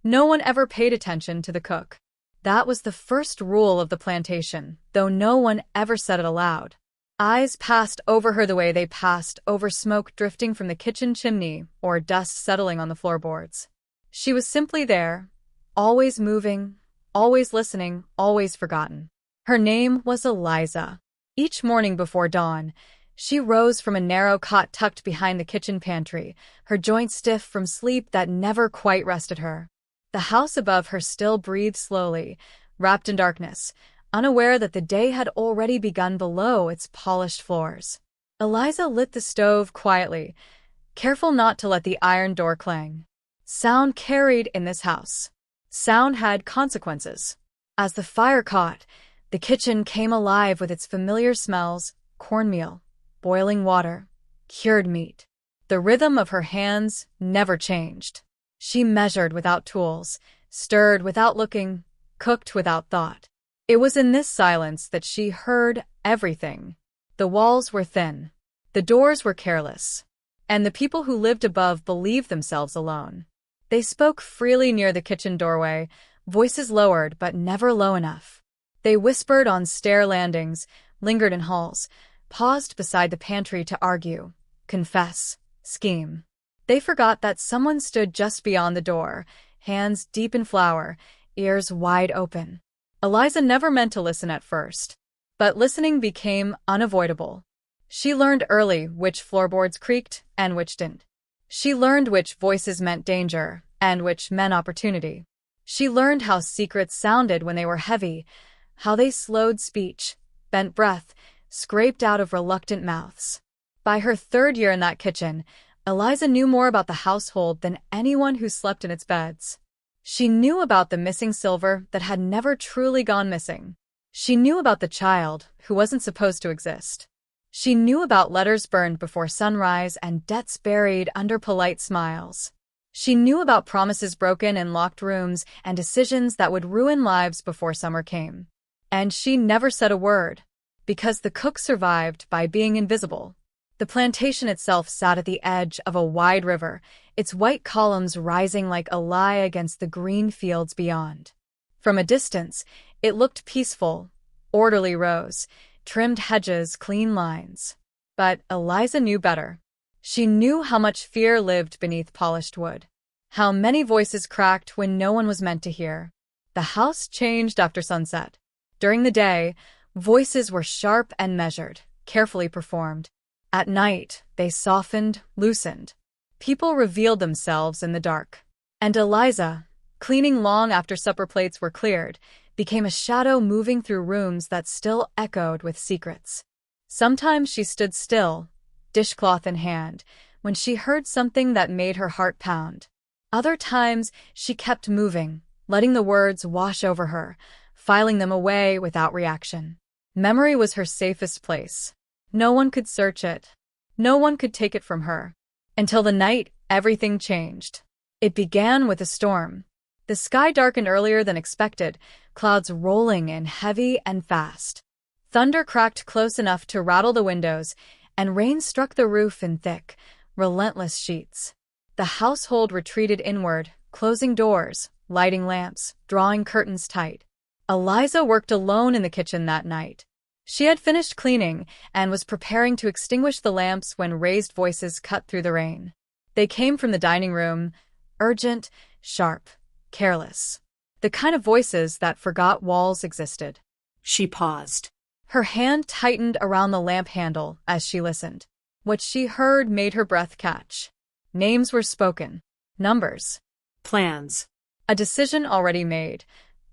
No one ever paid attention to the cook. That was the first rule of the plantation, though no one ever said it aloud. Eyes passed over her the way they passed over smoke drifting from the kitchen chimney or dust settling on the floorboards. She was simply there, always moving, always listening, always forgotten. Her name was Eliza. Each morning before dawn, she rose from a narrow cot tucked behind the kitchen pantry, her joints stiff from sleep that never quite rested her. The house above her still breathed slowly, wrapped in darkness, unaware that the day had already begun below its polished floors. Eliza lit the stove quietly, careful not to let the iron door clang. Sound carried in this house. Sound had consequences. As the fire caught, the kitchen came alive with its familiar smells: cornmeal, boiling water, cured meat. The rhythm of her hands never changed. She measured without tools, stirred without looking, cooked without thought. It was in this silence that she heard everything. The walls were thin. The doors were careless. And the people who lived above believed themselves alone. They spoke freely near the kitchen doorway, voices lowered but never low enough. They whispered on stair landings, lingered in halls, paused beside the pantry to argue, confess, scheme. They forgot that someone stood just beyond the door, hands deep in flour, ears wide open. Eliza never meant to listen at first, but listening became unavoidable. She learned early which floorboards creaked and which didn't. She learned which voices meant danger and which meant opportunity. She learned how secrets sounded when they were heavy, how they slowed speech, bent breath, scraped out of reluctant mouths. By her third year in that kitchen, Eliza knew more about the household than anyone who slept in its beds. She knew about the missing silver that had never truly gone missing. She knew about the child who wasn't supposed to exist. She knew about letters burned before sunrise and debts buried under polite smiles. She knew about promises broken in locked rooms and decisions that would ruin lives before summer came. And she never said a word, because the cook survived by being invisible. The plantation itself sat at the edge of a wide river, its white columns rising like a lie against the green fields beyond. From a distance, it looked peaceful, orderly rows, trimmed hedges, clean lines. But Eliza knew better. She knew how much fear lived beneath polished wood, how many voices cracked when no one was meant to hear. The house changed after sunset. During the day, voices were sharp and measured, carefully performed. At night, they softened, loosened. People revealed themselves in the dark. And Eliza, cleaning long after supper plates were cleared, became a shadow moving through rooms that still echoed with secrets. Sometimes she stood still, dishcloth in hand, when she heard something that made her heart pound. Other times, she kept moving, letting the words wash over her, filing them away without reaction. Memory was her safest place. No one could search it. No one could take it from her. Until the night, everything changed. It began with a storm. The sky darkened earlier than expected, clouds rolling in heavy and fast. Thunder cracked close enough to rattle the windows, and rain struck the roof in thick, relentless sheets. The household retreated inward, closing doors, lighting lamps, drawing curtains tight. Eliza worked alone in the kitchen that night. She had finished cleaning and was preparing to extinguish the lamps when raised voices cut through the rain. They came from the dining room, urgent, sharp, careless. The kind of voices that forgot walls existed. She paused. Her hand tightened around the lamp handle as she listened. What she heard made her breath catch. Names were spoken. Numbers. Plans. A decision already made.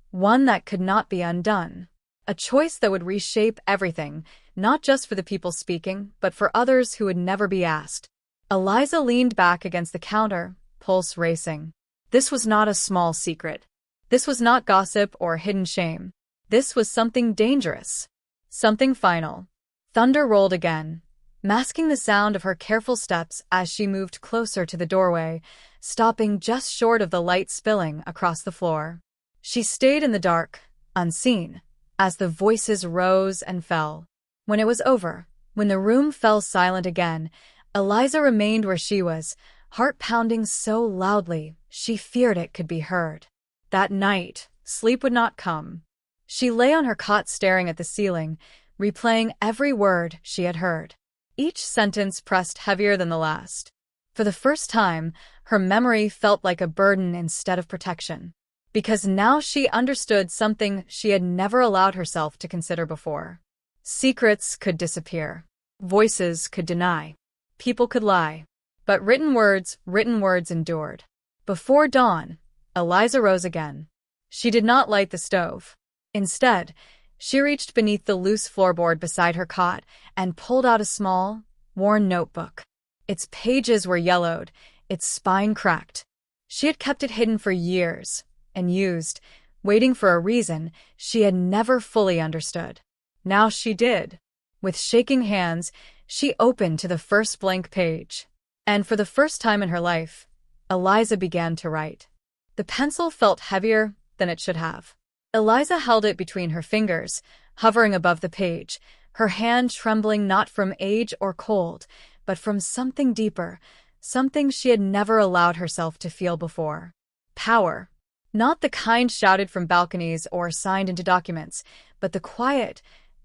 One that could not be undone. A choice that would reshape everything, not just for the people speaking, but for others who would never be asked. Eliza leaned back against the counter, pulse racing. This was not a small secret. This was not gossip or hidden shame. This was something dangerous. Something final. Thunder rolled again, masking the sound of her careful steps as she moved closer to the doorway, stopping just short of the light spilling across the floor. She stayed in the dark, unseen, as the voices rose and fell. When it was over, when the room fell silent again, Eliza remained where she was, heart pounding so loudly she feared it could be heard. That night, sleep would not come. She lay on her cot staring at the ceiling, replaying every word she had heard. Each sentence pressed heavier than the last. For the first time, her memory felt like a burden instead of protection. Because now she understood something she had never allowed herself to consider before. Secrets could disappear. Voices could deny. People could lie. But written words endured. Before dawn, Eliza rose again. She did not light the stove. Instead, she reached beneath the loose floorboard beside her cot and pulled out a small, worn notebook. Its pages were yellowed, its spine cracked. She had kept it hidden for years, and used, waiting for a reason she had never fully understood. Now she did. With shaking hands, she opened to the first blank page. And for the first time in her life, Eliza began to write. The pencil felt heavier than it should have. Eliza held it between her fingers, hovering above the page, her hand trembling not from age or cold, but from something deeper, something she had never allowed herself to feel before. Power. Not the kind shouted from balconies or signed into documents, but the quiet,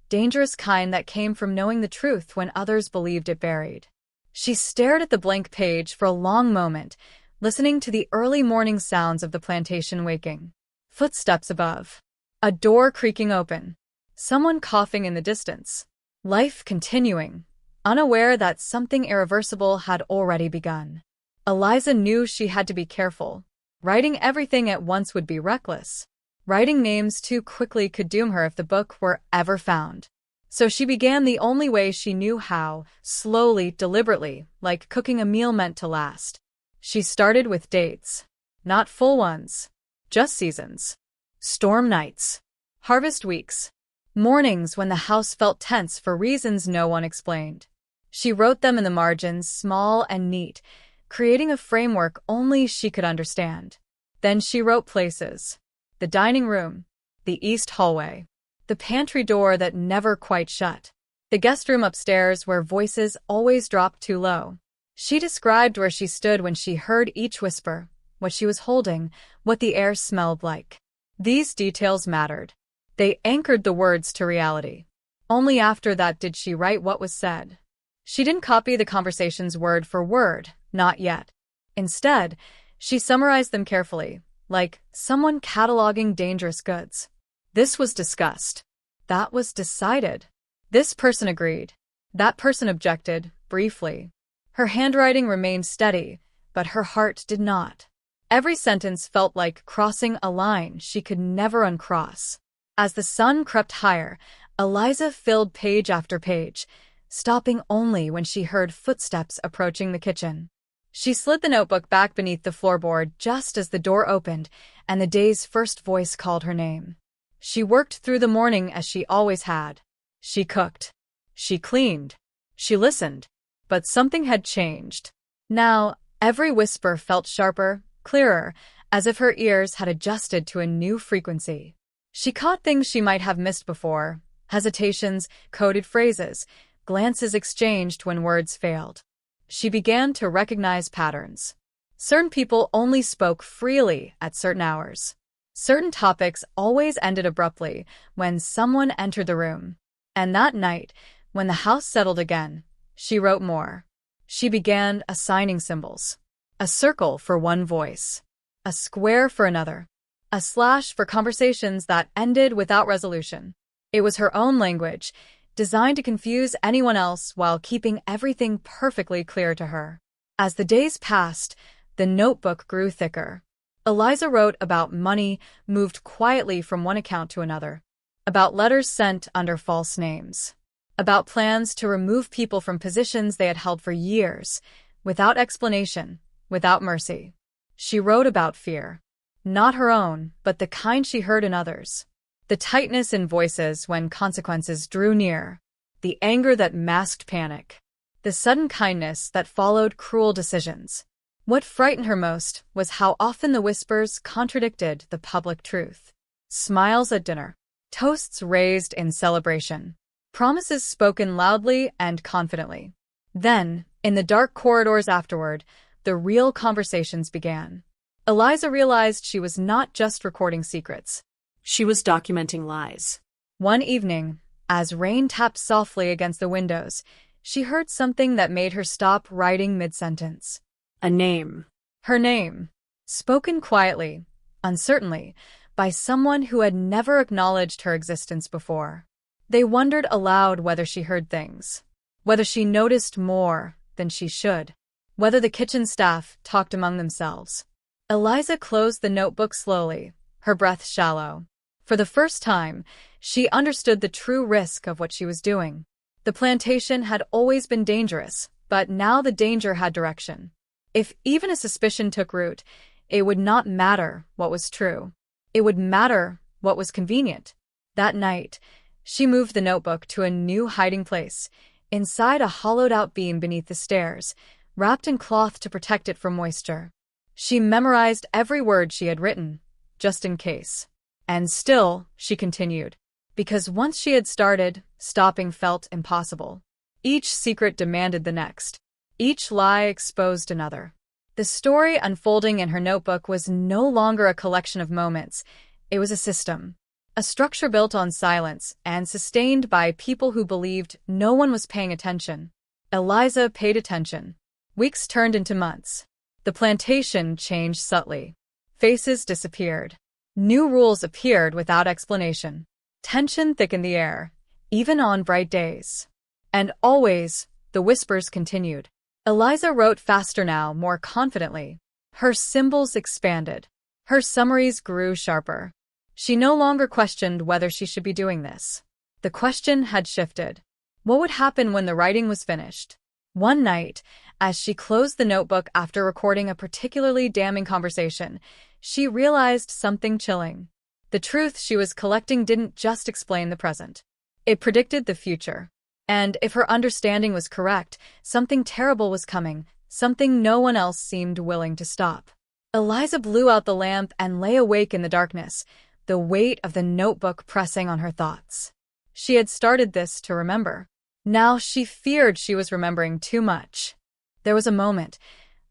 dangerous kind that came from knowing the truth when others believed it buried. She stared at the blank page for a long moment, listening to the early morning sounds of the plantation waking. Footsteps above. A door creaking open. Someone coughing in the distance. Life continuing, unaware that something irreversible had already begun. Eliza knew she had to be careful. Writing everything at once would be reckless. Writing names too quickly could doom her if the book were ever found. So she began the only way she knew how, slowly, deliberately, like cooking a meal meant to last. She started with dates. Not full ones. Just seasons. Storm nights. Harvest weeks. Mornings when the house felt tense for reasons no one explained. She wrote them in the margins, small and neat, creating a framework only she could understand. Then she wrote places. The dining room. The east hallway. The pantry door that never quite shut. The guest room upstairs where voices always dropped too low. She described where she stood when she heard each whisper, what she was holding, what the air smelled like. These details mattered. They anchored the words to reality. Only after that did she write what was said. She didn't copy the conversations word for word, not yet. Instead, she summarized them carefully, like someone cataloging dangerous goods. This was discussed. That was decided. This person agreed. That person objected, briefly. Her handwriting remained steady, but her heart did not. Every sentence felt like crossing a line she could never uncross. As the sun crept higher, Eliza filled page after page, stopping only when she heard footsteps approaching the kitchen. She slid the notebook back beneath the floorboard just as the door opened and the day's first voice called her name. She worked through the morning as she always had. She cooked. She cleaned. She listened. But something had changed. Now, every whisper felt sharper, clearer, as if her ears had adjusted to a new frequency. She caught things she might have missed before, hesitations, coded phrases, glances exchanged when words failed. She began to recognize patterns. Certain people only spoke freely at certain hours. Certain topics always ended abruptly when someone entered the room. And that night, when the house settled again, she wrote more. She began assigning symbols. A circle for one voice. A square for another. A slash for conversations that ended without resolution. It was her own language, designed to confuse anyone else while keeping everything perfectly clear to her. As the days passed, the notebook grew thicker. Eliza wrote about money moved quietly from one account to another, about letters sent under false names, about plans to remove people from positions they had held for years, without explanation, without mercy. She wrote about fear. Not her own, but the kind she heard in others. The tightness in voices when consequences drew near. The anger that masked panic. The sudden kindness that followed cruel decisions. What frightened her most was how often the whispers contradicted the public truth. Smiles at dinner. Toasts raised in celebration. Promises spoken loudly and confidently. Then, in the dark corridors afterward, the real conversations began. Eliza realized she was not just recording secrets. She was documenting lies. One evening, as rain tapped softly against the windows, she heard something that made her stop writing mid-sentence. A name. Her name, spoken quietly, uncertainly, by someone who had never acknowledged her existence before. They wondered aloud whether she heard things, whether she noticed more than she should, whether the kitchen staff talked among themselves. Eliza closed the notebook slowly, her breath shallow. For the first time, she understood the true risk of what she was doing. The plantation had always been dangerous, but now the danger had direction. If even a suspicion took root, it would not matter what was true. It would matter what was convenient. That night, she moved the notebook to a new hiding place, inside a hollowed-out beam beneath the stairs, wrapped in cloth to protect it from moisture. She memorized every word she had written, just in case. And still, she continued, because once she had started, stopping felt impossible. Each secret demanded the next. Each lie exposed another. The story unfolding in her notebook was no longer a collection of moments. It was a system. A structure built on silence and sustained by people who believed no one was paying attention. Eliza paid attention. Weeks turned into months. The plantation changed subtly. Faces disappeared. New rules appeared without explanation. Tension thickened the air, even on bright days. And always, the whispers continued. Eliza wrote faster now, more confidently. Her symbols expanded. Her summaries grew sharper. She no longer questioned whether she should be doing this. The question had shifted. What would happen when the writing was finished? One night, as she closed the notebook after recording a particularly damning conversation, she realized something chilling. The truth she was collecting didn't just explain the present. It predicted the future. And if her understanding was correct, something terrible was coming, something no one else seemed willing to stop. Eliza blew out the lamp and lay awake in the darkness, the weight of the notebook pressing on her thoughts. She had started this to remember. Now she feared she was remembering too much. There was a moment.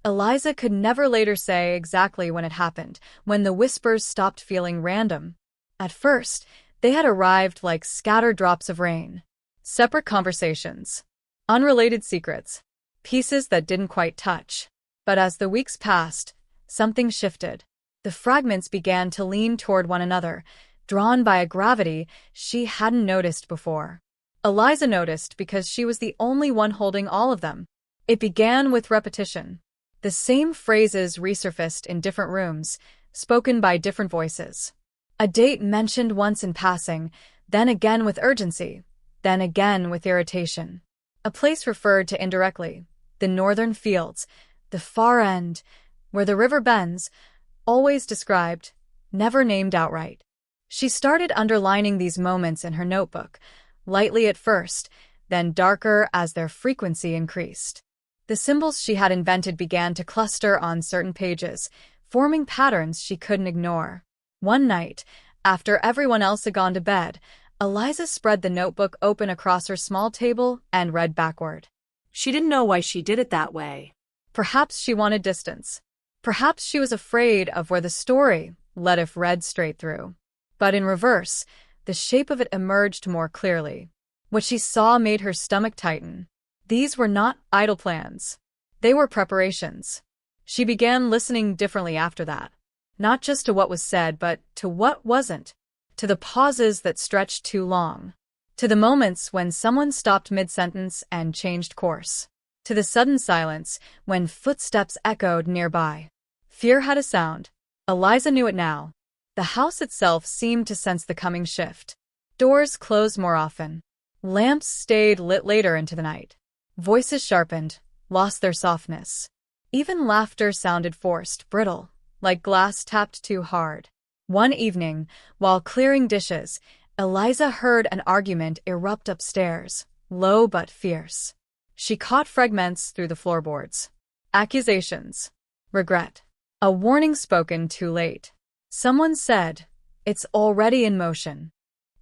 Eliza could never later say exactly when it happened, when the whispers stopped feeling random. At first, they had arrived like scattered drops of rain. Separate conversations. Unrelated secrets. Pieces that didn't quite touch. But as the weeks passed, something shifted. The fragments began to lean toward one another, drawn by a gravity she hadn't noticed before. Eliza noticed because she was the only one holding all of them. It began with repetition. The same phrases resurfaced in different rooms, spoken by different voices. A date mentioned once in passing, then again with urgency, then again with irritation. A place referred to indirectly, the northern fields, the far end, where the river bends, always described, never named outright. She started underlining these moments in her notebook, lightly at first, then darker as their frequency increased. The symbols she had invented began to cluster on certain pages, forming patterns she couldn't ignore. One night, after everyone else had gone to bed, Eliza spread the notebook open across her small table and read backward. She didn't know why she did it that way. Perhaps she wanted distance. Perhaps she was afraid of where the story led if read straight through. But in reverse, the shape of it emerged more clearly. What she saw made her stomach tighten. These were not idle plans. They were preparations. She began listening differently after that. Not just to what was said, but to what wasn't. To the pauses that stretched too long. To the moments when someone stopped mid-sentence and changed course. To the sudden silence when footsteps echoed nearby. Fear had a sound. Eliza knew it now. The house itself seemed to sense the coming shift. Doors closed more often. Lamps stayed lit later into the night. Voices sharpened, lost their softness. Even laughter sounded forced, brittle, like glass tapped too hard. One evening, while clearing dishes, Eliza heard an argument erupt upstairs, low but fierce. She caught fragments through the floorboards. Accusations. Regret. A warning spoken too late. Someone said, "It's already in motion."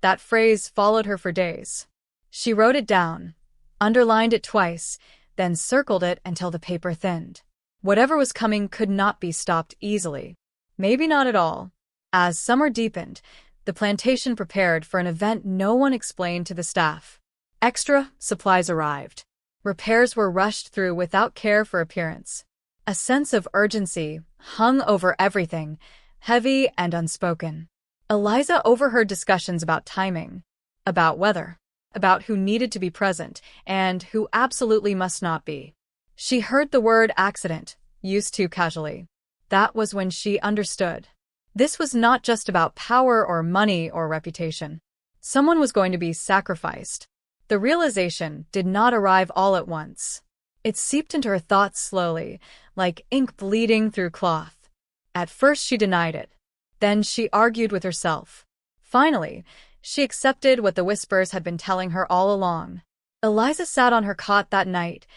That phrase followed her for days. She wrote it down, underlined it twice, then circled it until the paper thinned. Whatever was coming could not be stopped easily. Maybe not at all. As summer deepened, the plantation prepared for an event no one explained to the staff. Extra supplies arrived. Repairs were rushed through without care for appearance. A sense of urgency hung over everything, heavy and unspoken. Eliza overheard discussions about timing, about weather, about who needed to be present and who absolutely must not be. She heard the word accident, used too casually. That was when she understood. This was not just about power or money or reputation. Someone was going to be sacrificed. The realization did not arrive all at once. It seeped into her thoughts slowly, like ink bleeding through cloth. At first she denied it. Then she argued with herself. Finally, she accepted what the whispers had been telling her all along. Eliza sat on her cot that night,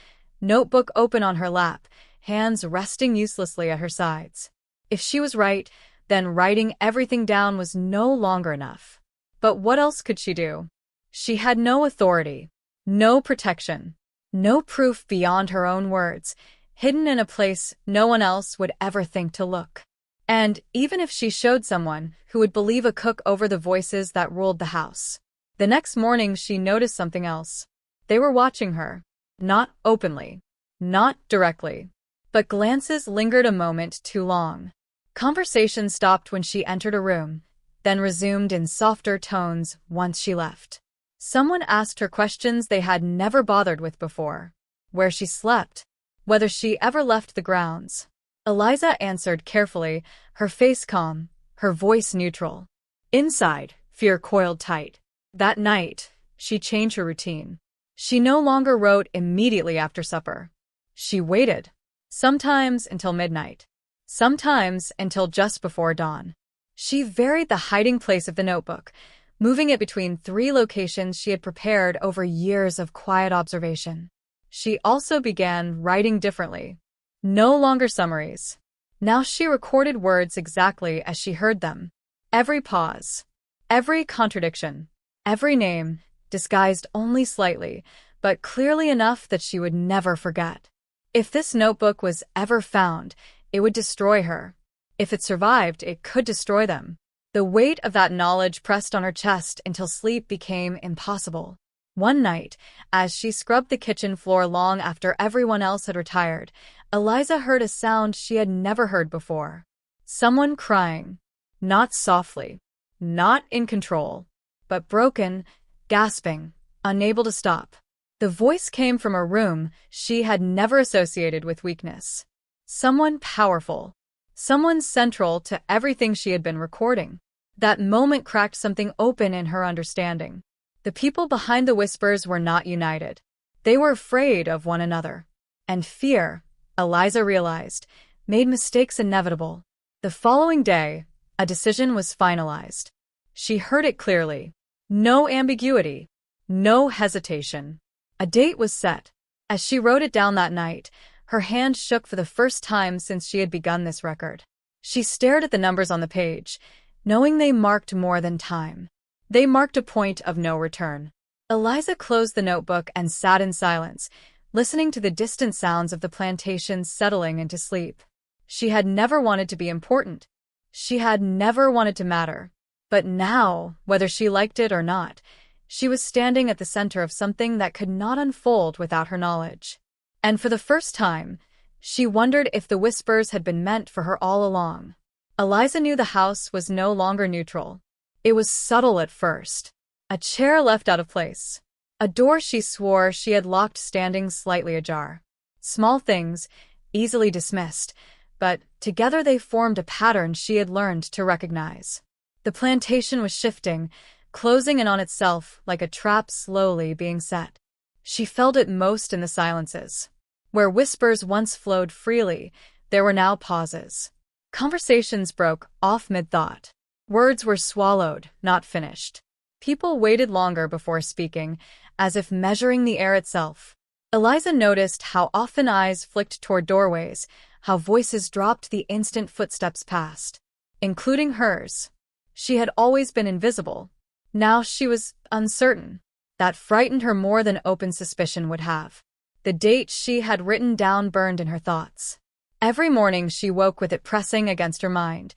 notebook open on her lap, hands resting uselessly at her sides. If she was right, then writing everything down was no longer enough. But what else could she do? She had no authority, no protection, no proof beyond her own words, hidden in a place no one else would ever think to look. And even if she showed someone, who would believe a cook over the voices that ruled the house? The next morning she noticed something else. They were watching her. Not openly, not directly, but glances lingered a moment too long. Conversation stopped when she entered a room, then resumed in softer tones once she left. Someone asked her questions they had never bothered with before. Where she slept, whether she ever left the grounds. Eliza answered carefully, her face calm, her voice neutral. Inside, fear coiled tight. That night, she changed her routine. She no longer wrote immediately after supper. She waited, sometimes until midnight, sometimes until just before dawn. She varied the hiding place of the notebook, moving it between 3 locations she had prepared over years of quiet observation. She also began writing differently. No longer summaries. Now she recorded words exactly as she heard them. Every pause, every contradiction, every name, disguised only slightly, but clearly enough that she would never forget. If this notebook was ever found, it would destroy her. If it survived, it could destroy them. The weight of that knowledge pressed on her chest until sleep became impossible. One night, as she scrubbed the kitchen floor long after everyone else had retired, Eliza heard a sound she had never heard before. Someone crying. Not softly, not in control, but broken, gasping, unable to stop. The voice came from a room she had never associated with weakness. Someone powerful. Someone central to everything she had been recording. That moment cracked something open in her understanding. The people behind the whispers were not united. They were afraid of one another. And fear, Eliza realized, made mistakes inevitable. The following day, a decision was finalized. She heard it clearly. No ambiguity. No hesitation. A date was set. As she wrote it down that night, her hand shook for the first time since she had begun this record. She stared at the numbers on the page, knowing they marked more than time. They marked a point of no return. Eliza closed the notebook and sat in silence, listening to the distant sounds of the plantation settling into sleep. She had never wanted to be important. She had never wanted to matter. But now, whether she liked it or not, she was standing at the center of something that could not unfold without her knowledge. And for the first time, she wondered if the whispers had been meant for her all along. Eliza knew the house was no longer neutral. It was subtle at first. A chair left out of place. A door she swore she had locked standing slightly ajar. Small things, easily dismissed, but together they formed a pattern she had learned to recognize. The plantation was shifting, closing in on itself like a trap slowly being set. She felt it most in the silences. Where whispers once flowed freely, there were now pauses. Conversations broke off mid-thought. Words were swallowed, not finished. People waited longer before speaking, as if measuring the air itself. Eliza noticed how often eyes flicked toward doorways, how voices dropped the instant footsteps passed, including hers. She had always been invisible. Now she was uncertain. That frightened her more than open suspicion would have. The date she had written down burned in her thoughts. Every morning she woke with it pressing against her mind.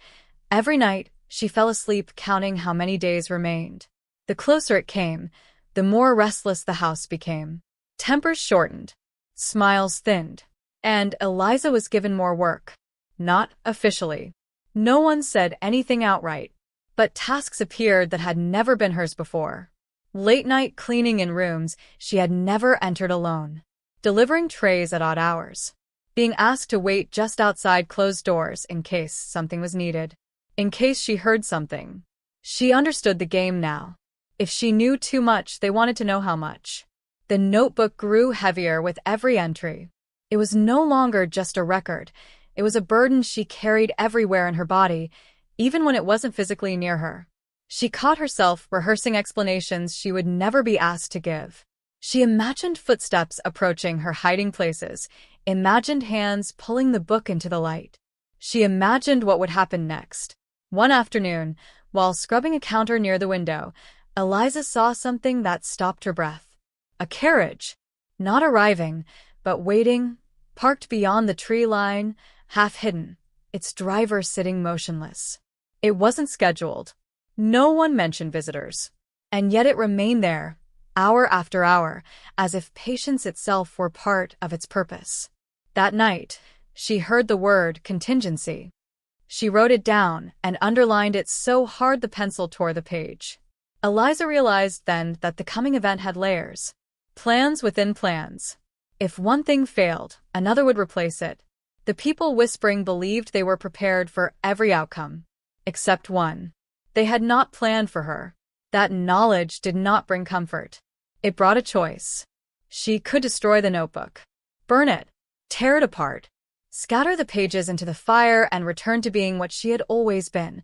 Every night she fell asleep counting how many days remained. The closer it came, the more restless the house became. Tempers shortened, smiles thinned, and Eliza was given more work. Not officially. No one said anything outright, but tasks appeared that had never been hers before. Late-night cleaning in rooms she had never entered alone. Delivering trays at odd hours. Being asked to wait just outside closed doors in case something was needed. In case she heard something. She understood the game now. If she knew too much, they wanted to know how much. The notebook grew heavier with every entry. It was no longer just a record. It was a burden she carried everywhere in her body, even when it wasn't physically near her. She caught herself rehearsing explanations she would never be asked to give. She imagined footsteps approaching her hiding places, imagined hands pulling the book into the light. She imagined what would happen next. One afternoon, while scrubbing a counter near the window, Eliza saw something that stopped her breath. A carriage. Not arriving, but waiting, parked beyond the tree line, half hidden, its driver sitting motionless. It wasn't scheduled. No one mentioned visitors. And yet it remained there, hour after hour, as if patience itself were part of its purpose. That night, she heard the word contingency. She wrote it down and underlined it so hard the pencil tore the page. Eliza realized then that the coming event had layers. Plans within plans. If one thing failed, another would replace it. The people whispering believed they were prepared for every outcome. Except one. They had not planned for her. That knowledge did not bring comfort. It brought a choice. She could destroy the notebook. Burn it. Tear it apart. Scatter the pages into the fire and return to being what she had always been.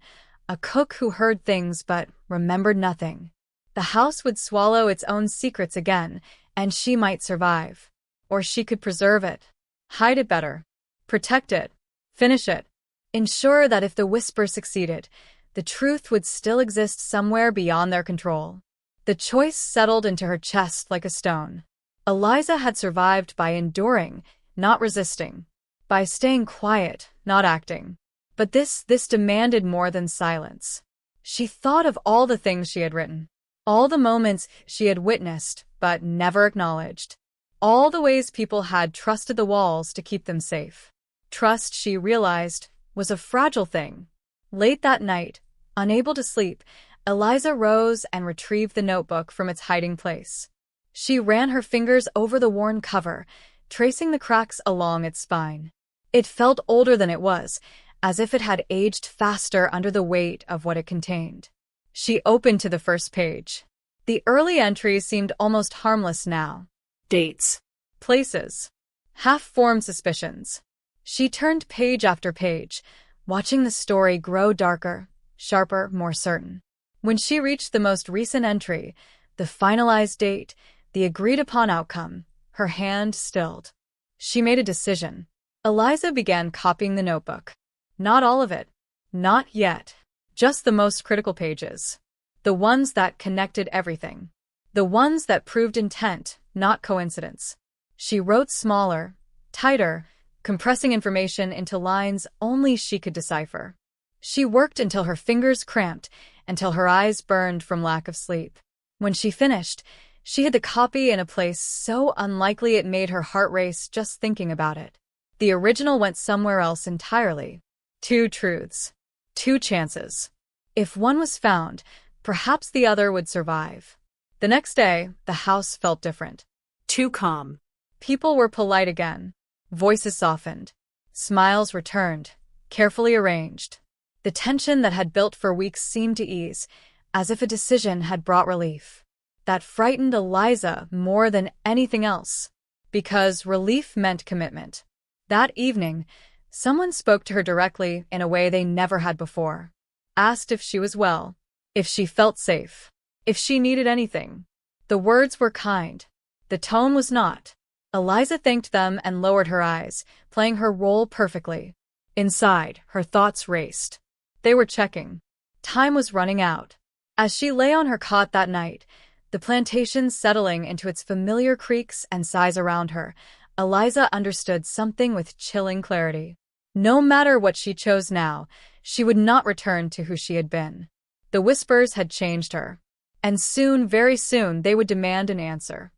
A cook who heard things but remembered nothing. The house would swallow its own secrets again, and she might survive. Or she could preserve it. Hide it better. Protect it. Finish it. Ensure that if the whisper succeeded, the truth would still exist somewhere beyond their control. The choice settled into her chest like a stone. Eliza had survived by enduring, not resisting. By staying quiet, not acting. But this demanded more than silence. She thought of all the things she had written. All the moments she had witnessed, but never acknowledged. All the ways people had trusted the walls to keep them safe. Trust, she realized, was a fragile thing. Late that night, unable to sleep, Eliza rose and retrieved the notebook from its hiding place. She ran her fingers over the worn cover, tracing the cracks along its spine. It felt older than it was, as if it had aged faster under the weight of what it contained. She opened to the first page. The early entries seemed almost harmless now. Dates. Places. Half-formed suspicions. She turned page after page, watching the story grow darker, sharper, more certain. When she reached the most recent entry, the finalized date, the agreed-upon outcome, her hand stilled. She made a decision. Eliza began copying the notebook. Not all of it. Not yet. Just the most critical pages. The ones that connected everything. The ones that proved intent, not coincidence. She wrote smaller, tighter, compressing information into lines only she could decipher. She worked until her fingers cramped, until her eyes burned from lack of sleep. When she finished, she hid the copy in a place so unlikely it made her heart race just thinking about it. The original went somewhere else entirely. 2 truths. 2 chances. If one was found, perhaps the other would survive. The next day, the house felt different. Too calm. People were polite again. Voices softened. Smiles returned, carefully arranged. The tension that had built for weeks seemed to ease, as if a decision had brought relief. That frightened Eliza more than anything else, because relief meant commitment. That evening, someone spoke to her directly in a way they never had before. Asked if she was well, if she felt safe, if she needed anything. The words were kind. The tone was not. Eliza thanked them and lowered her eyes, playing her role perfectly. Inside, her thoughts raced. They were checking. Time was running out. As she lay on her cot that night, the plantation settling into its familiar creaks and sighs around her, Eliza understood something with chilling clarity. No matter what she chose now, she would not return to who she had been. The whispers had changed her. And soon, very soon, they would demand an answer.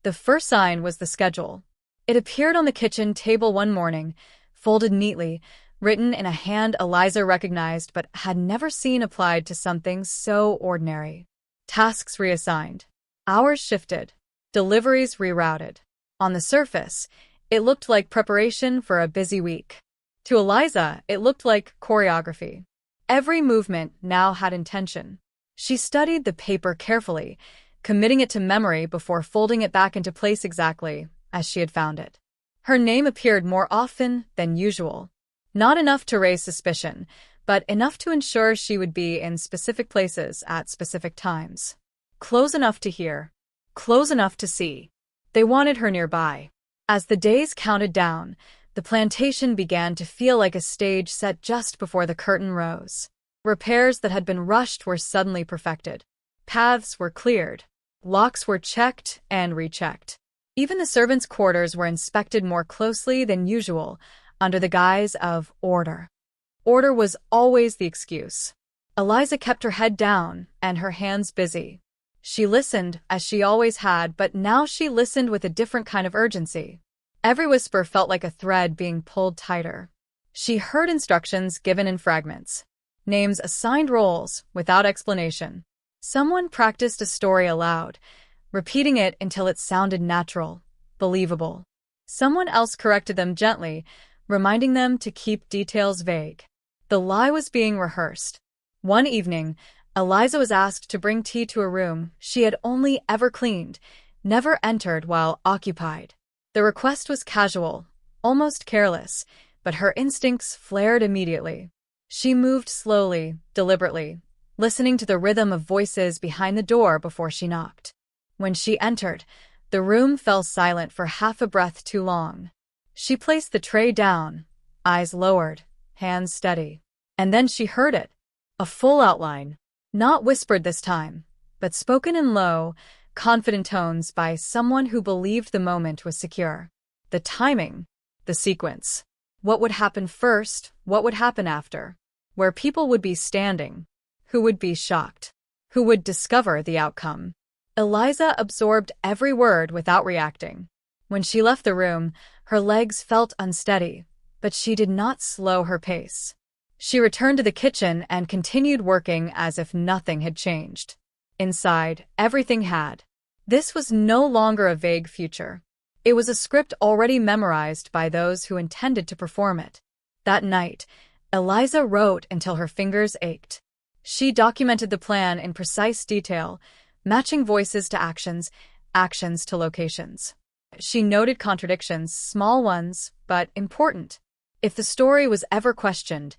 The first sign was the schedule. It appeared on the kitchen table one morning, folded neatly, written in a hand Eliza recognized but had never seen applied to something so ordinary. Tasks reassigned. Hours shifted. Deliveries rerouted. On the surface, it looked like preparation for a busy week. To Eliza, it looked like choreography. Every movement now had intention. She studied the paper carefully, committing it to memory before folding it back into place exactly as she had found it. Her name appeared more often than usual. Not enough to raise suspicion, but enough to ensure she would be in specific places at specific times. Close enough to hear. Close enough to see. They wanted her nearby. As the days counted down, the plantation began to feel like a stage set just before the curtain rose. Repairs that had been rushed were suddenly perfected. Paths were cleared. Locks were checked and rechecked. Even the servants' quarters were inspected more closely than usual, under the guise of order. Order was always the excuse. Eliza kept her head down and her hands busy. She listened, as she always had, but now she listened with a different kind of urgency. Every whisper felt like a thread being pulled tighter. She heard instructions given in fragments. Names assigned roles, without explanation. Someone practiced a story aloud, repeating it until it sounded natural, believable. Someone else corrected them gently, reminding them to keep details vague. The lie was being rehearsed. One evening, Eliza was asked to bring tea to a room she had only ever cleaned, never entered while occupied. The request was casual, almost careless, but her instincts flared immediately. She moved slowly, deliberately, listening to the rhythm of voices behind the door before she knocked. When she entered, the room fell silent for half a breath too long. She placed the tray down, eyes lowered, hands steady. And then she heard it. A full outline. Not whispered this time, but spoken in low, confident tones by someone who believed the moment was secure. The timing, the sequence. What would happen first, what would happen after. Where people would be standing. Who would be shocked. Who would discover the outcome. Eliza absorbed every word without reacting. When she left the room, her legs felt unsteady, but she did not slow her pace. She returned to the kitchen and continued working as if nothing had changed. Inside, everything had. This was no longer a vague future. It was a script already memorized by those who intended to perform it. That night, Eliza wrote until her fingers ached. She documented the plan in precise detail, matching voices to actions, actions to locations. She noted contradictions, small ones, but important. If the story was ever questioned,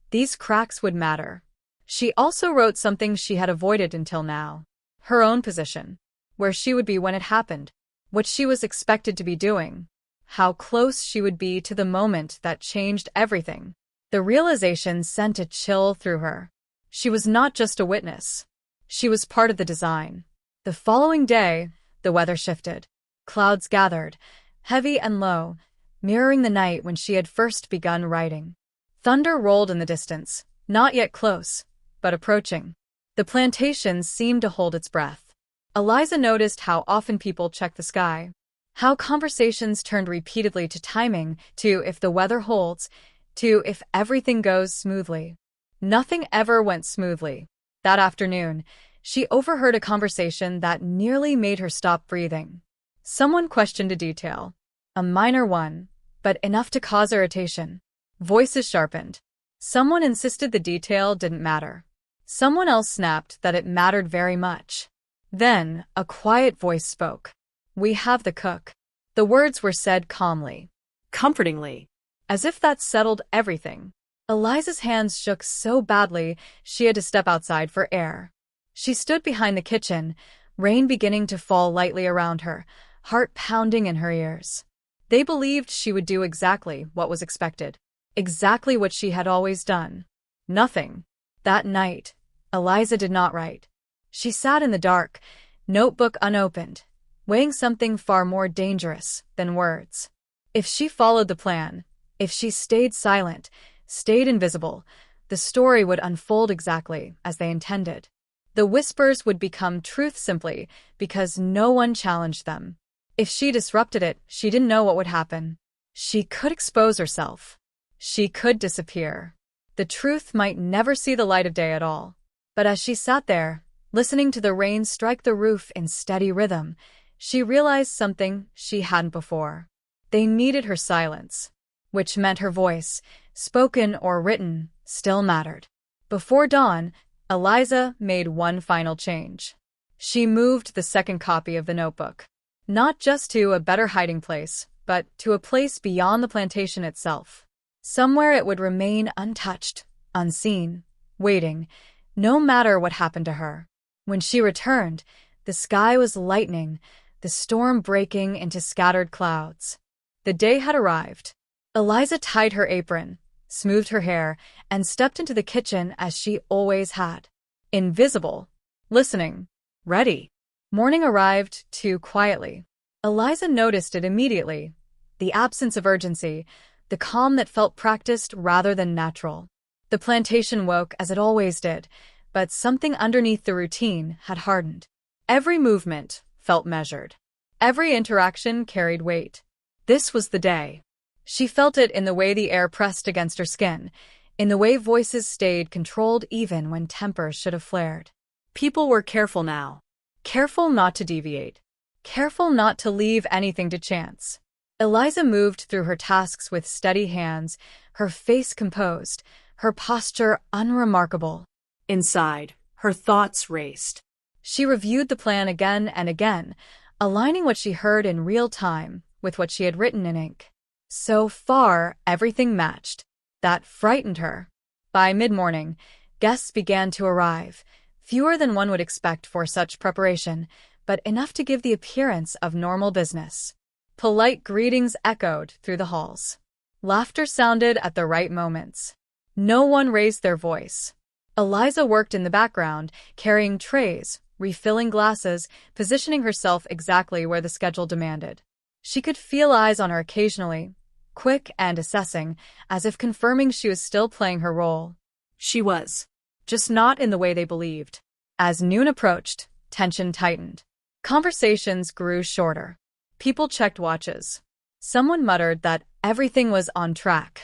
these cracks would matter. She also wrote something she had avoided until now. Her own position. Where she would be when it happened. What she was expected to be doing. How close she would be to the moment that changed everything. The realization sent a chill through her. She was not just a witness. She was part of the design. The following day, the weather shifted. Clouds gathered, heavy and low, mirroring the night when she had first begun writing. Thunder rolled in the distance, not yet close, but approaching. The plantation seemed to hold its breath. Eliza noticed how often people checked the sky, how conversations turned repeatedly to timing, to if the weather holds, to if everything goes smoothly. Nothing ever went smoothly. That afternoon, she overheard a conversation that nearly made her stop breathing. Someone questioned a detail. A minor one, but enough to cause irritation. Voices sharpened. Someone insisted the detail didn't matter. Someone else snapped that it mattered very much. Then, a quiet voice spoke. "We have the cook." The words were said calmly. Comfortingly. As if that settled everything. Eliza's hands shook so badly she had to step outside for air. She stood behind the kitchen, rain beginning to fall lightly around her, heart pounding in her ears. They believed she would do exactly what was expected. Exactly what she had always done. Nothing. That night, Eliza did not write. She sat in the dark, notebook unopened, weighing something far more dangerous than words. If she followed the plan, If she stayed silent, stayed invisible, the story would unfold exactly as they intended. The whispers would become truth simply because no one challenged them. If she disrupted it, she didn't know what would happen. She could expose herself. She could disappear. The truth might never see the light of day at all. But as she sat there, listening to the rain strike the roof in steady rhythm, she realized something she hadn't before. They needed her silence, which meant her voice, spoken or written, still mattered. Before dawn, Eliza made one final change. She moved the second copy of the notebook, not just to a better hiding place, but to a place beyond the plantation itself. Somewhere it would remain untouched, unseen, waiting, no matter what happened to her. When she returned, the sky was lightening, the storm breaking into scattered clouds. The day had arrived. Eliza tied her apron, smoothed her hair, and stepped into the kitchen as she always had. Invisible, listening, ready. Morning arrived too quietly. Eliza noticed it immediately. The absence of urgency, the calm that felt practiced rather than natural. The plantation woke as it always did, but something underneath the routine had hardened. Every movement felt measured. Every interaction carried weight. This was the day. She felt it in the way the air pressed against her skin, in the way voices stayed controlled even when tempers should have flared. People were careful now. Careful not to deviate. Careful not to leave anything to chance. Eliza moved through her tasks with steady hands, her face composed, her posture unremarkable. Inside, her thoughts raced. She reviewed the plan again and again, aligning what she heard in real time with what she had written in ink. So far, everything matched. That frightened her. By mid-morning, guests began to arrive, fewer than one would expect for such preparation, but enough to give the appearance of normal business. Polite greetings echoed through the halls. Laughter sounded at the right moments. No one raised their voice. Eliza worked in the background, carrying trays, refilling glasses, positioning herself exactly where the schedule demanded. She could feel eyes on her occasionally, quick and assessing, as if confirming she was still playing her role. She was. Just not in the way they believed. As noon approached, tension tightened. Conversations grew shorter. People checked watches. Someone muttered that everything was on track.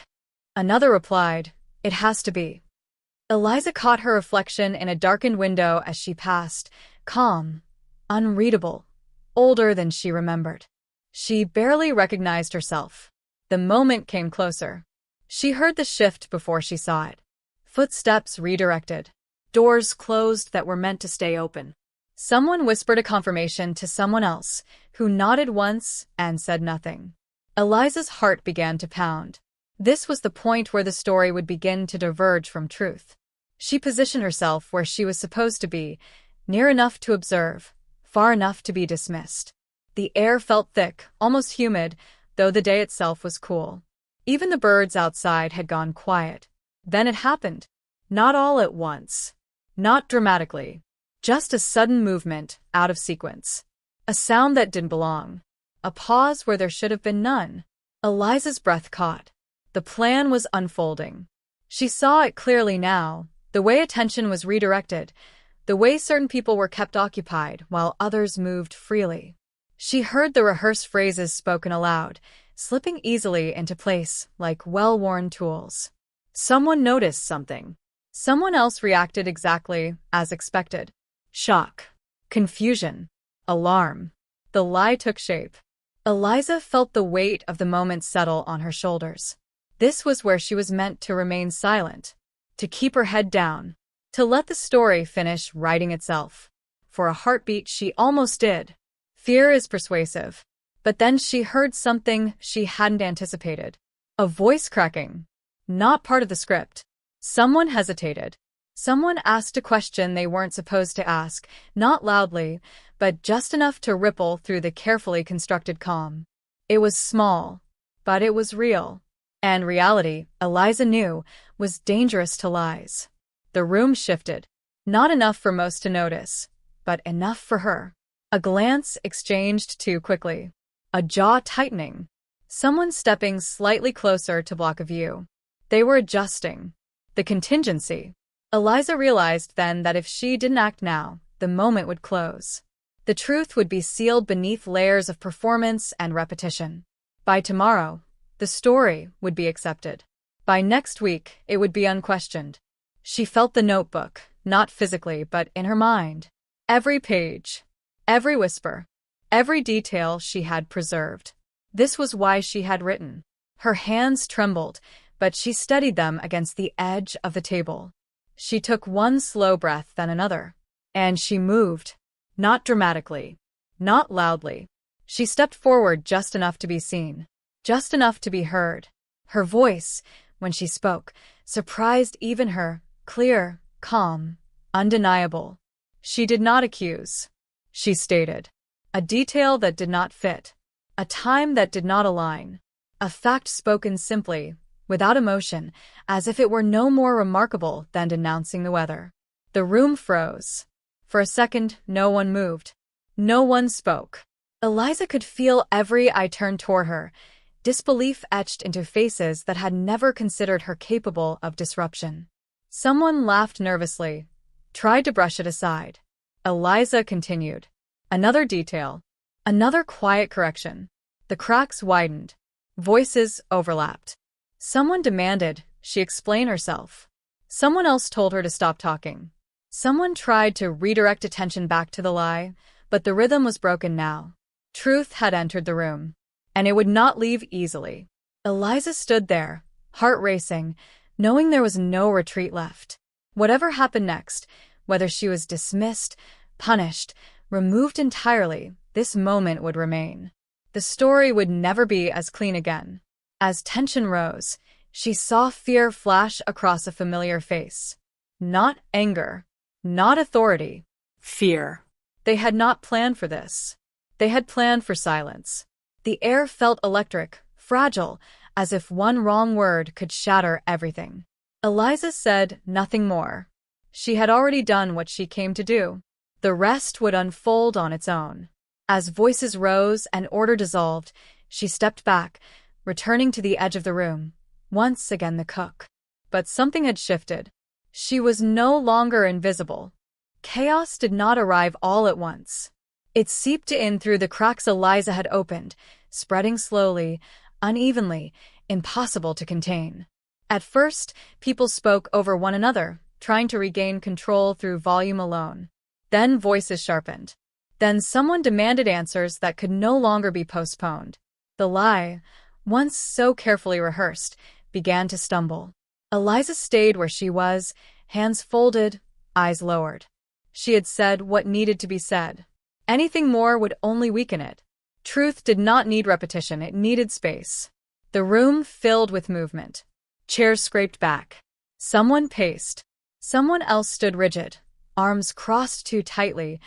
Another replied, "It has to be." Eliza caught her reflection in a darkened window as she passed, calm, unreadable, older than she remembered. She barely recognized herself. The moment came closer. She heard the shift before she saw it. Footsteps redirected. Doors closed that were meant to stay open. Someone whispered a confirmation to someone else, who nodded once and said nothing. Eliza's heart began to pound. This was the point where the story would begin to diverge from truth. She positioned herself where she was supposed to be, near enough to observe, far enough to be dismissed. The air felt thick, almost humid, though the day itself was cool. Even the birds outside had gone quiet. Then it happened. Not all at once. Not dramatically. Just a sudden movement, out of sequence. A sound that didn't belong. A pause where there should have been none. Eliza's breath caught. The plan was unfolding. She saw it clearly now, the way attention was redirected, the way certain people were kept occupied while others moved freely. She heard the rehearsed phrases spoken aloud, slipping easily into place like well-worn tools. Someone noticed something. Someone else reacted exactly as expected. Shock. Confusion. Alarm. The lie took shape. Eliza felt the weight of the moment settle on her shoulders. This was where she was meant to remain silent, to keep her head down, to let the story finish writing itself. For a heartbeat, she almost did. Fear is persuasive. But then she heard something she hadn't anticipated. A voice cracking. Not part of the script. Someone hesitated. Someone asked a question they weren't supposed to ask, not loudly, but just enough to ripple through the carefully constructed calm. It was small, but it was real. And reality, Eliza knew, was dangerous to lies. The room shifted. Not enough for most to notice, but enough for her. A glance exchanged too quickly. A jaw tightening. Someone stepping slightly closer to block a view. They were adjusting the contingency. Eliza realized then that if she didn't act now, the moment would close. The truth would be sealed beneath layers of performance and repetition. By tomorrow, the story would be accepted. By next week, it would be unquestioned. She felt the notebook, not physically but in her mind. Every page, every whisper, every detail she had preserved. This was why she had written. Her hands trembled, but she steadied them against the edge of the table. She took one slow breath, then another. And she moved. Not dramatically. Not loudly. She stepped forward just enough to be seen. Just enough to be heard. Her voice, when she spoke, surprised even her, clear, calm, undeniable. She did not accuse. She stated. A detail that did not fit. A time that did not align. A fact spoken simply, without emotion, as if it were no more remarkable than denouncing the weather. The room froze. For a second, no one moved. No one spoke. Eliza could feel every eye turned toward her, disbelief etched into faces that had never considered her capable of disruption. Someone laughed nervously, tried to brush it aside. Eliza continued. Another detail. Another quiet correction. The cracks widened. Voices overlapped. Someone demanded she explain herself. Someone else told her to stop talking. Someone tried to redirect attention back to the lie, but the rhythm was broken now. Truth had entered the room, and it would not leave easily. Eliza stood there, heart racing, knowing there was no retreat left. Whatever happened next, whether she was dismissed, punished, removed entirely, this moment would remain. The story would never be as clean again. As tension rose, she saw fear flash across a familiar face. Not anger. Not authority. Fear. They had not planned for this. They had planned for silence. The air felt electric, fragile, as if one wrong word could shatter everything. Eliza said nothing more. She had already done what she came to do. The rest would unfold on its own. As voices rose and order dissolved, she stepped back, returning to the edge of the room, once again the cook. But something had shifted. She was no longer invisible. Chaos did not arrive all at once. It seeped in through the cracks Eliza had opened, spreading slowly, unevenly, impossible to contain. At first, people spoke over one another, trying to regain control through volume alone. Then voices sharpened. Then someone demanded answers that could no longer be postponed. The lie, once so carefully rehearsed, began to stumble. Eliza stayed where she was, hands folded, eyes lowered. She had said what needed to be said. Anything more would only weaken it. Truth did not need repetition, it needed space. The room filled with movement. Chairs scraped back. Someone paced. Someone else stood rigid, arms crossed too tightly,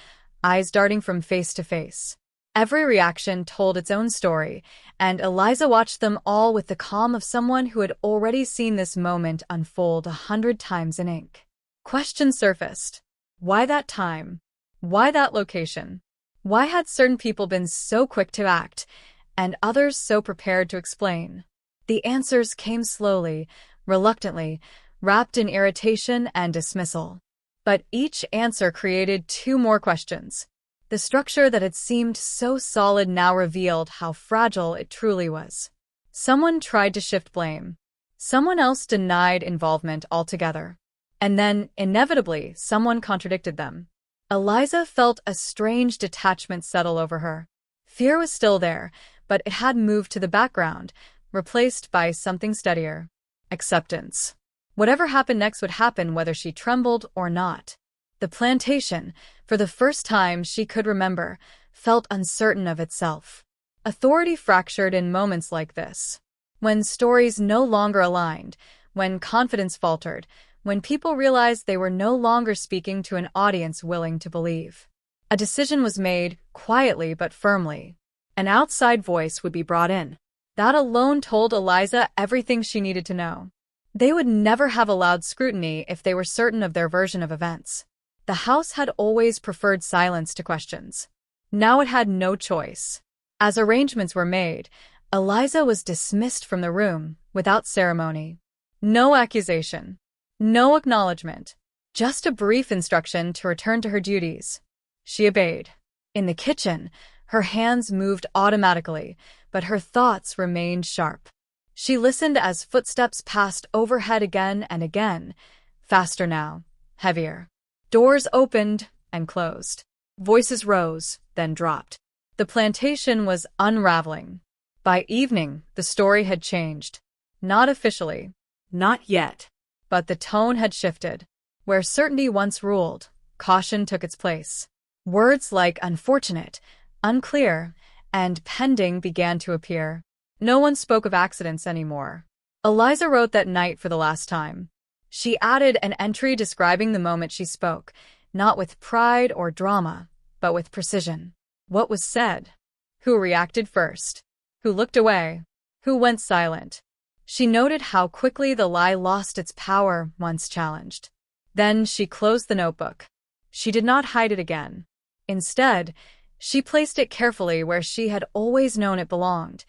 eyes darting from face to face. Every reaction told its own story, and Eliza watched them all with the calm of someone who had already seen this moment unfold 100 times in ink. Questions surfaced. Why that time? Why that location? Why had certain people been so quick to act, and others so prepared to explain? The answers came slowly, reluctantly, wrapped in irritation and dismissal. But each answer created two more questions. The structure that had seemed so solid now revealed how fragile it truly was. Someone tried to shift blame. Someone else denied involvement altogether. And then, inevitably, someone contradicted them. Eliza felt a strange detachment settle over her. Fear was still there, but it had moved to the background, replaced by something steadier. Acceptance. Whatever happened next would happen whether she trembled or not. The plantation, for the first time she could remember, felt uncertain of itself. Authority fractured in moments like this. When stories no longer aligned, when confidence faltered, when people realized they were no longer speaking to an audience willing to believe. A decision was made, quietly but firmly. An outside voice would be brought in. That alone told Eliza everything she needed to know. They would never have allowed scrutiny if they were certain of their version of events. The house had always preferred silence to questions. Now it had no choice. As arrangements were made, Eliza was dismissed from the room without ceremony. No accusation. No acknowledgement. Just a brief instruction to return to her duties. She obeyed. In the kitchen, her hands moved automatically, but her thoughts remained sharp. She listened as footsteps passed overhead again and again, faster now, heavier. Doors opened and closed. Voices rose, then dropped. The plantation was unraveling. By evening, the story had changed. Not officially. Not yet. But the tone had shifted. Where certainty once ruled, caution took its place. Words like unfortunate, unclear, and pending began to appear. No one spoke of accidents anymore. Eliza wrote that night for the last time. She added an entry describing the moment she spoke, not with pride or drama, but with precision. What was said? Who reacted first? Who looked away? Who went silent? She noted how quickly the lie lost its power once challenged. Then she closed the notebook. She did not hide it again. Instead, she placed it carefully where she had always known it belonged,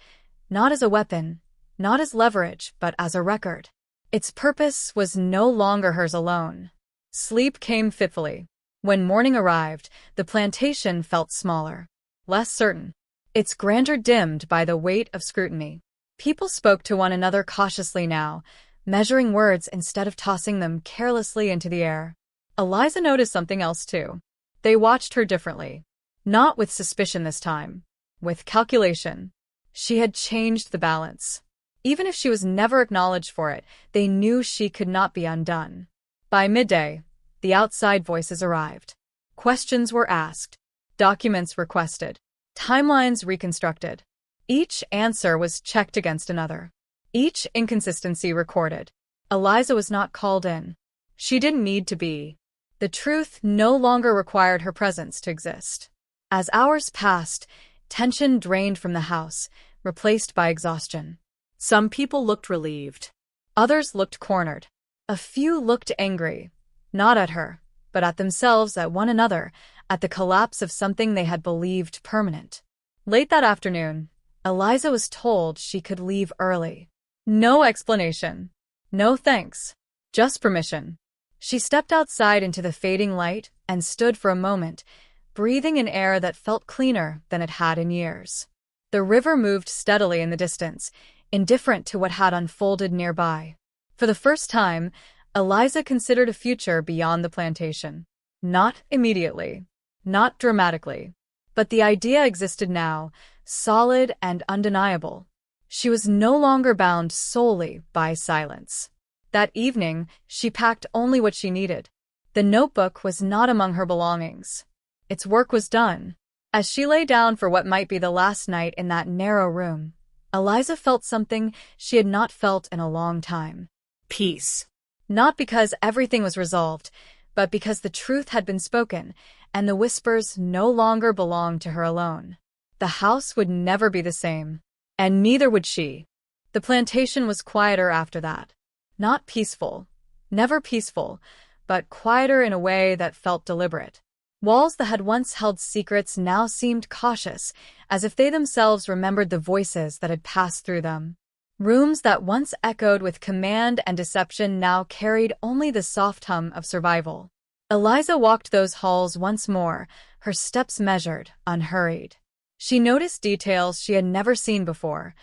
not as a weapon, not as leverage, but as a record. Its purpose was no longer hers alone. Sleep came fitfully. When morning arrived, the plantation felt smaller, less certain. Its grandeur dimmed by the weight of scrutiny. People spoke to one another cautiously now, measuring words instead of tossing them carelessly into the air. Eliza noticed something else too. They watched her differently. Not with suspicion this time. With calculation. She had changed the balance. Even if she was never acknowledged for it, they knew she could not be undone. By midday, the outside voices arrived. Questions were asked. Documents requested. Timelines reconstructed. Each answer was checked against another. Each inconsistency recorded. Eliza was not called in. She didn't need to be. The truth no longer required her presence to exist. As hours passed, tension drained from the house, replaced by exhaustion. Some people looked relieved. Others looked cornered. A few looked angry, not at her, but at themselves, at one another, at the collapse of something they had believed permanent. Late that afternoon, Eliza was told she could leave early. No explanation. No thanks. Just permission. She stepped outside into the fading light and stood for a moment, breathing in air that felt cleaner than it had in years. The river moved steadily in the distance, indifferent to what had unfolded nearby. For the first time, Eliza considered a future beyond the plantation. Not immediately. Not dramatically. But the idea existed now, solid and undeniable. She was no longer bound solely by silence. That evening, she packed only what she needed. The notebook was not among her belongings. Its work was done. As she lay down for what might be the last night in that narrow room, Eliza felt something she had not felt in a long time. Peace. Not because everything was resolved, but because the truth had been spoken, and the whispers no longer belonged to her alone. The house would never be the same, and neither would she. The plantation was quieter after that. Not peaceful, never peaceful, but quieter in a way that felt deliberate. Walls that had once held secrets now seemed cautious, as if they themselves remembered the voices that had passed through them. Rooms that once echoed with command and deception now carried only the soft hum of survival. Eliza walked those halls once more, her steps measured, unhurried. She noticed details she had never seen before.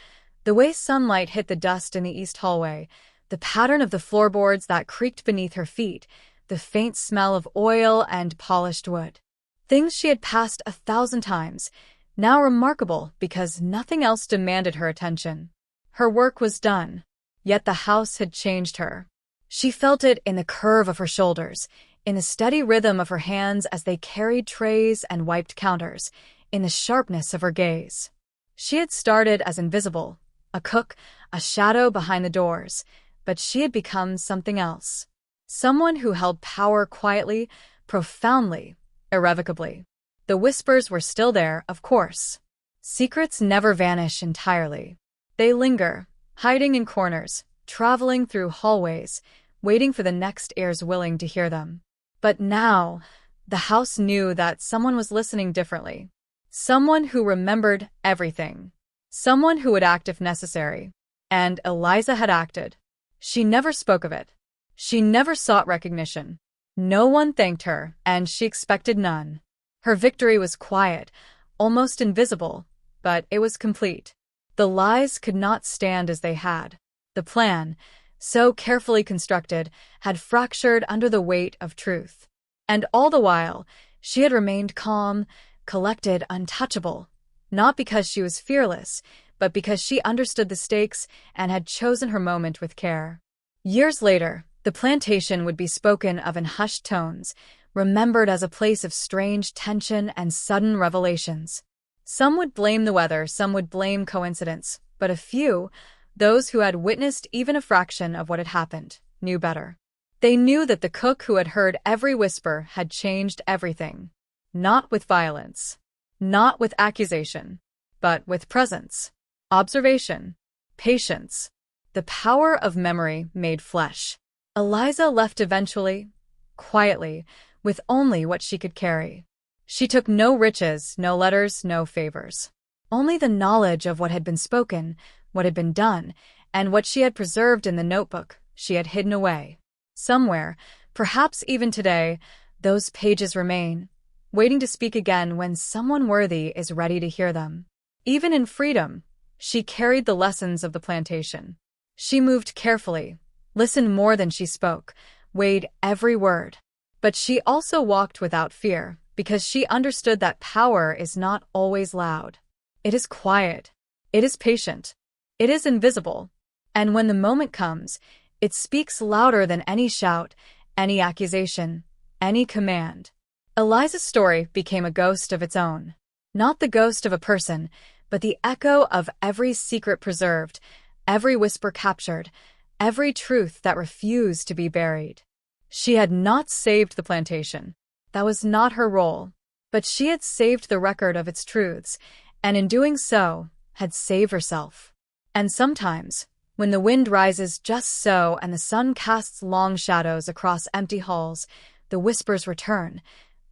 The way sunlight hit the dust in the east hallway, the pattern of the floorboards that creaked beneath her feet, the faint smell of oil and polished wood. Things she had passed 1,000 times, now remarkable because nothing else demanded her attention. Her work was done, yet the house had changed her. She felt it in the curve of her shoulders, in the steady rhythm of her hands as they carried trays and wiped counters, in the sharpness of her gaze. She had started as invisible, a cook, a shadow behind the doors, but she had become something else. Someone who held power quietly, profoundly, irrevocably. The whispers were still there, of course. Secrets never vanish entirely. They linger, hiding in corners, traveling through hallways, waiting for the next ears willing to hear them. But now, the house knew that someone was listening differently. Someone who remembered everything. someone who would act if necessary. And Eliza had acted. She never spoke of it. She never sought recognition. No one thanked her, and she expected none. Her victory was quiet, almost invisible, but it was complete. The lies could not stand as they had. The plan, so carefully constructed, had fractured under the weight of truth. And all the while, she had remained calm, collected, untouchable, not because she was fearless, but because she understood the stakes and had chosen her moment with care. Years later, the plantation would be spoken of in hushed tones, remembered as a place of strange tension and sudden revelations. Some would blame the weather, some would blame coincidence, but a few, those who had witnessed even a fraction of what had happened, knew better. They knew that the cook who had heard every whisper had changed everything. Not with violence, not with accusation, but with presence, observation, patience, the power of memory made flesh. Eliza left eventually, quietly, with only what she could carry. She took no riches, no letters, no favors. Only the knowledge of what had been spoken, what had been done, and what she had preserved in the notebook she had hidden away. Somewhere, perhaps even today, those pages remain, waiting to speak again when someone worthy is ready to hear them. Even in freedom, she carried the lessons of the plantation. She moved carefully, listened more than she spoke, weighed every word. But she also walked without fear, because she understood that power is not always loud. It is quiet. It is patient. It is invisible. And when the moment comes, it speaks louder than any shout, any accusation, any command. Eliza's story became a ghost of its own. Not the ghost of a person, but the echo of every secret preserved, every whisper captured, every truth that refused to be buried. She had not saved the plantation. That was not her role. But she had saved the record of its truths, and in doing so, had saved herself. And sometimes, when the wind rises just so and the sun casts long shadows across empty halls, the whispers return,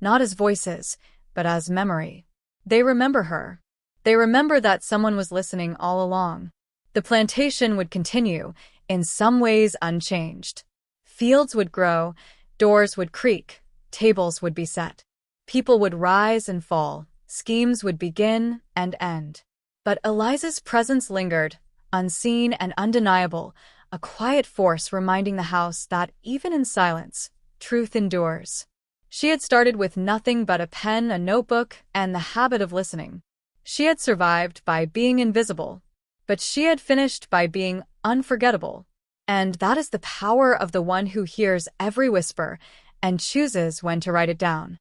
not as voices, but as memory. They remember her. They remember that someone was listening all along. The plantation would continue, in some ways unchanged. Fields would grow, doors would creak, tables would be set. People would rise and fall, schemes would begin and end. But Eliza's presence lingered, unseen and undeniable, a quiet force reminding the house that, even in silence, truth endures. She had started with nothing but a pen, a notebook, and the habit of listening. She had survived by being invisible, but she had finished by being unforgettable. And that is the power of the one who hears every whisper and chooses when to write it down.